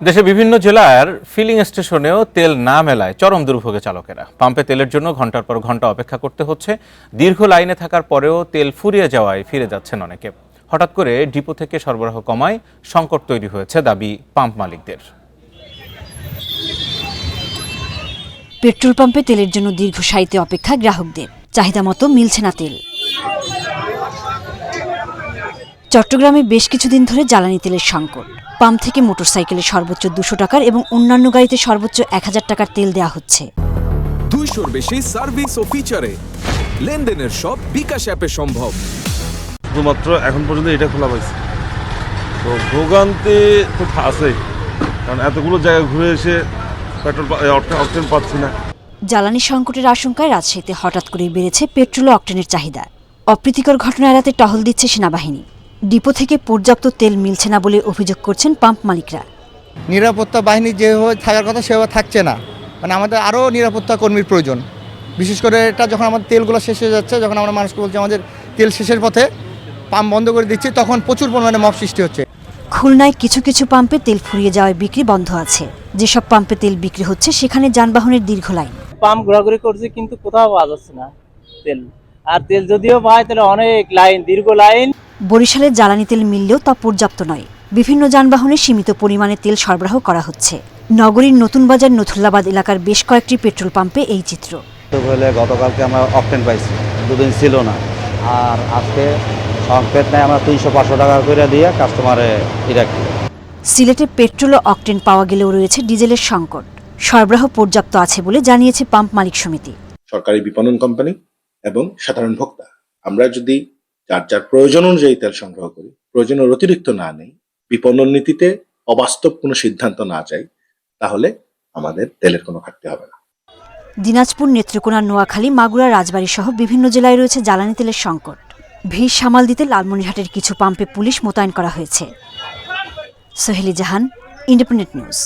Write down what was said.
দেশে বিভিন্ন জেলার ফিলিং স্টেশনেও তেল না মেলায় চরম দুর্ভোগে চালকেরা। পাম্পে তেলের জন্য ঘন্টার পর ঘন্টা অপেক্ষা করতে হচ্ছে। দীর্ঘ লাইনে থাকার পরেও তেল ফুরিয়ে যাওয়ায় ফিরে যাচ্ছেন অনেকে। হঠাৎ করে ডিপো থেকে সরবরাহ কমায় সংকট তৈরি হয়েছে, দাবি পাম্প মালিকদের। পেট্রোল পাম্পে তেলের জন্য দীর্ঘ সারিতে অপেক্ষা গ্রাহকদের। চাহিদা মতো মিলছে না তেল। চট্টগ্রামে বেশ কিছুদিন ধরে জ্বালানি তেলের সংকট। পাম্প থেকে মোটরসাইকেলে সর্বোচ্চ 200 টাকার এবং অন্যান্য গাড়িতে সর্বোচ্চ 1000 টাকার তেল দেওয়া হচ্ছে। 200-র বেশি সার্ভিস ও ফিচারে লেনদেনের সব বিকাশ অ্যাপে সম্ভব। শুধুমাত্র এখন পর্যন্ত এটা খোলা পাইছে, তো ভোগান্তি তো আছেই, কারণ এতগুলো জায়গায় ঘুরে এসে পেট্রোল অকটেন পাচ্ছি না। জ্বালানি সংকটের আশঙ্কায় রাজশাহীতে হঠাৎ করেই বেড়েছে পেট্রোল ও অকটেনের চাহিদা। অপ্রীতিকর ঘটনা এড়াতে টহল দিচ্ছে সেনাবাহিনী। ডিপো থেকে পর্যাপ্ত তেল মিলছে না বলে অভিযোগ করছেন পাম্প মালিকরা। নিরাপত্তা বাহিনী যেভাবে থাকার কথা সেভাবে থাকছে না, মানে আমাদের আরও নিরাপত্তা কর্মীর প্রয়োজন। বিশেষ করে এটা যখন আমাদের তেলগুলো শেষ হয়ে যাচ্ছে, যখন আমরা মানুষকে বলছি আমাদের তেল শেষের পথে, পাম্প বন্ধ করে দিচ্ছি, তখন প্রচুর পরিমাণে মব সৃষ্টি হচ্ছে। খুলনায় কিছু কিছু পাম্পে তেল ফুরিয়ে যাওয়ায় বিক্রি বন্ধ আছে। যেসব পাম্পে তেল বিক্রি হচ্ছে সেখানে যানবাহনের দীর্ঘ লাইন। পাম্প ঘোরাঘুরি করছে কিন্তু কোথাও পাওয়া যাচ্ছে না তেল। আর তেল যদিও পায় তাহলে অনেক লাইন, দীর্ঘ লাইন। বরিশালে জ্বালানি তেল মিললেও তা পর্যাপ্ত নয়। বিভিন্ন যানবাহনে সীমিত পরিমাণে তেল সরবরাহ করা হচ্ছে। নগরীর নতুন বাজার নথুল্লাবাদ এলাকার বেশ কয়েকটি পেট্রোল পাম্পে এই চিত্র। গতকালকে আমরা অকটেন পাইছি, দুদিন ছিল না, আর আজকে সংকেত নেই, আমরা 300-500 টাকা করে দিয়ে কাস্টমারে রাখি। সিলেটে পেট্রোল ও অকটেন পাওয়া গেলেও রয়েছে ডিজেলের সংকট। সরবরাহ পর্যাপ্ত আছে বলে জানিয়েছে পাম্প মালিক সমিতি। সরকারি বিপণন কোম্পানি এবং সাধারণ ভোক্তা আমরা যদি যার যার প্রয়োজন অনুযায়ী তেল সংগ্রহ করি, প্রয়োজনের অতিরিক্ত না নেই, বিপণন নীতিতে অবাস্তব কোনো সিদ্ধান্ত না চাই, তাহলে আমাদের তেলের কোনো ঘাটতি হবে না। দিনাজপুর, নেত্রকোনা, নোয়াখালী, মাগুরা, রাজবাড়ী সহ বিভিন্ন জেলায় রয়েছে জ্বালানি তেলের সংকট। ভিড় সামাল দিতে লালমনিরহাটের কিছু পাম্পে পুলিশ মোতায়েন করা হয়েছে। সোহেলি জাহান, ইন্ডিপেন্ডেন্ট নিউজ।